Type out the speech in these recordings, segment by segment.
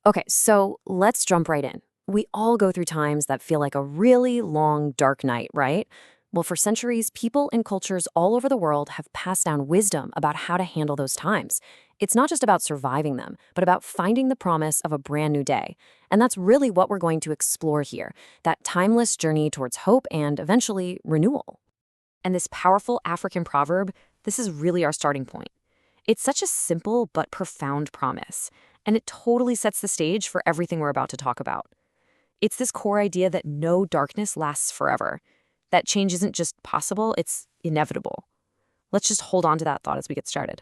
Okay, so let's jump right in. We all go through times that feel like a really long, dark night, right? Well, for centuries, people and cultures all over the world have passed down wisdom about how to handle those times. It's not just about surviving them, but about finding the promise of a brand new day. And that's really what we're going to explore here, that timeless journey towards hope and eventually renewal. And this powerful African proverb, this is really our starting point. It's such a simple but profound promise, and it totally sets the stage for everything we're about to talk about. It's this core idea that no darkness lasts forever, that change isn't just possible, it's inevitable. Let's just hold on to that thought as we get started.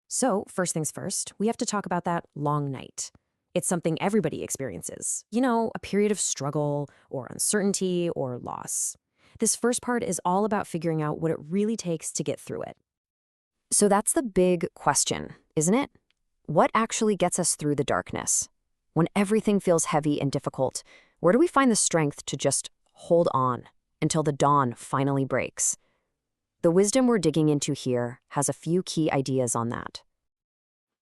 So, first things first, we have to talk about that long night. It's something everybody experiences. You know, a period of struggle or uncertainty or loss. This first part is all about figuring out what it really takes to get through it. So that's the big question, isn't it? What actually gets us through the darkness? When everything feels heavy and difficult, where do we find the strength to just hold on until the dawn finally breaks? The wisdom we're digging into here has a few key ideas on that.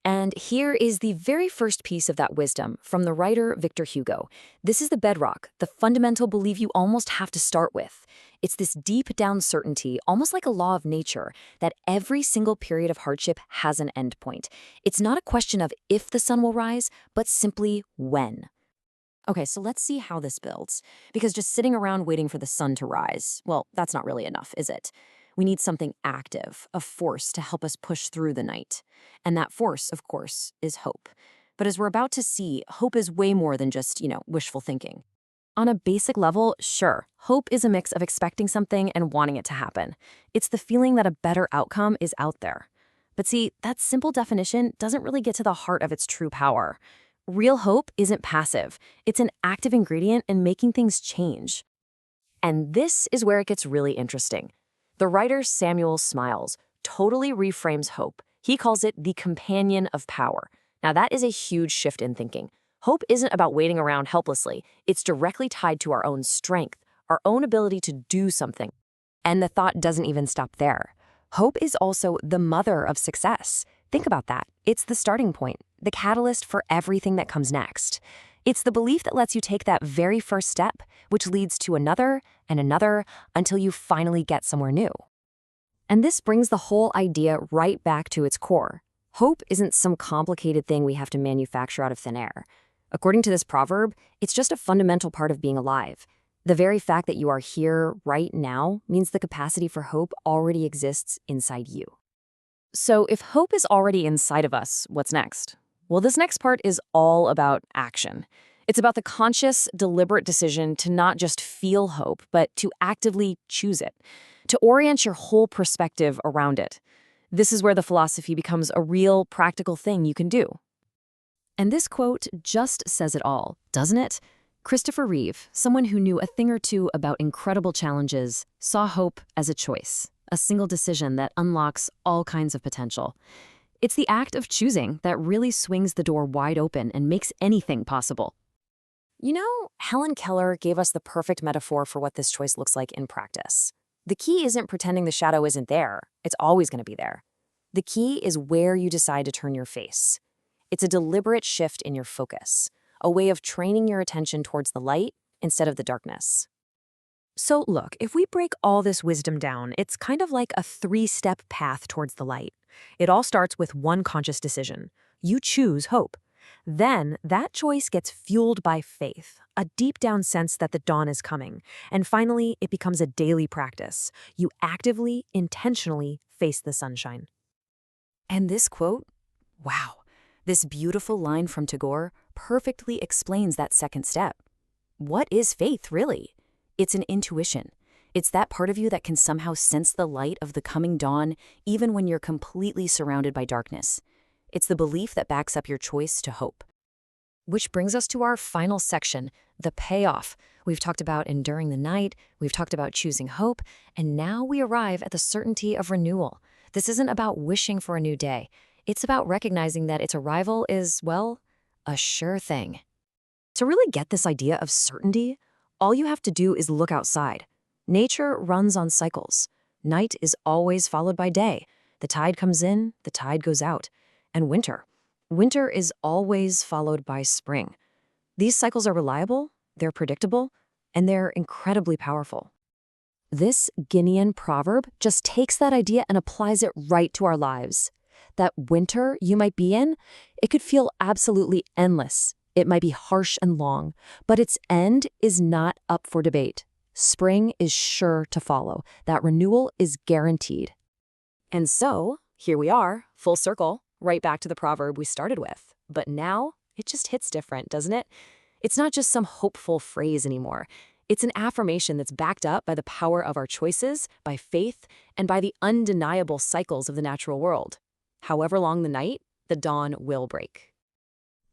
And here is the very first piece of that wisdom from the writer Victor Hugo. This is the bedrock, the fundamental belief you almost have to start with. It's this deep down certainty, almost like a law of nature, that every single period of hardship has an endpoint. It's not a question of if the sun will rise, but simply when. Okay, so let's see how this builds. Because just sitting around waiting for the sun to rise, well, that's not really enough, is it? We need something active, a force to help us push through the night. And that force, of course, is hope. But as we're about to see, hope is way more than just, wishful thinking. On a basic level, sure, hope is a mix of expecting something and wanting it to happen. It's the feeling that a better outcome is out there. But see, that simple definition doesn't really get to the heart of its true power. Real hope isn't passive. It's an active ingredient in making things change. And this is where it gets really interesting. The writer Samuel Smiles totally reframes hope. He calls it the companion of power. Now, that is a huge shift in thinking. Hope isn't about waiting around helplessly. It's directly tied to our own strength, our own ability to do something. And the thought doesn't even stop there. Hope is also the mother of success. Think about that. It's the starting point, the catalyst for everything that comes next. It's the belief that lets you take that very first step, which leads to another and another until you finally get somewhere new. And this brings the whole idea right back to its core. Hope isn't some complicated thing we have to manufacture out of thin air. According to this proverb, it's just a fundamental part of being alive. The very fact that you are here right now means the capacity for hope already exists inside you. So if hope is already inside of us, what's next? Well, this next part is all about action. It's about the conscious, deliberate decision to not just feel hope, but to actively choose it, to orient your whole perspective around it. This is where the philosophy becomes a real, practical thing you can do. And this quote just says it all, doesn't it? Christopher Reeve, someone who knew a thing or two about incredible challenges, saw hope as a choice, a single decision that unlocks all kinds of potential. It's the act of choosing that really swings the door wide open and makes anything possible. You know, Helen Keller gave us the perfect metaphor for what this choice looks like in practice. The key isn't pretending the shadow isn't there. It's always going to be there. The key is where you decide to turn your face. It's a deliberate shift in your focus, a way of training your attention towards the light instead of the darkness. So look, if we break all this wisdom down, it's kind of like a three-step path towards the light. It all starts with one conscious decision. You choose hope. Then that choice gets fueled by faith, a deep-down sense that the dawn is coming. And finally, it becomes a daily practice. You actively, intentionally face the sunshine. And this quote, wow, this beautiful line from Tagore perfectly explains that second step. What is faith, really? It's an intuition. It's that part of you that can somehow sense the light of the coming dawn even when you're completely surrounded by darkness. It's the belief that backs up your choice to hope. Which brings us to our final section, the payoff. We've talked about enduring the night, we've talked about choosing hope, and now we arrive at the certainty of renewal. This isn't about wishing for a new day. It's about recognizing that its arrival is, well, a sure thing. To really get this idea of certainty, all you have to do is look outside. Nature runs on cycles. Night is always followed by day. The tide comes in, the tide goes out. And winter. Winter is always followed by spring. These cycles are reliable, they're predictable, and they're incredibly powerful. This Guinean proverb just takes that idea and applies it right to our lives. That winter you might be in, it could feel absolutely endless. It might be harsh and long, but its end is not up for debate. Spring is sure to follow. That renewal is guaranteed. And so, here we are, full circle, right back to the proverb we started with. But now, it just hits different, doesn't it? It's not just some hopeful phrase anymore. It's an affirmation that's backed up by the power of our choices, by faith, and by the undeniable cycles of the natural world. However long the night, the dawn will break.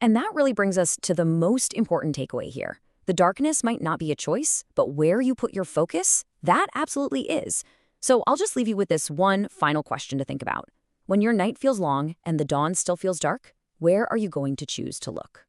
And that really brings us to the most important takeaway here. The darkness might not be a choice, but where you put your focus, that absolutely is. So I'll just leave you with this one final question to think about. When your night feels long and the dawn still feels dark, where are you going to choose to look?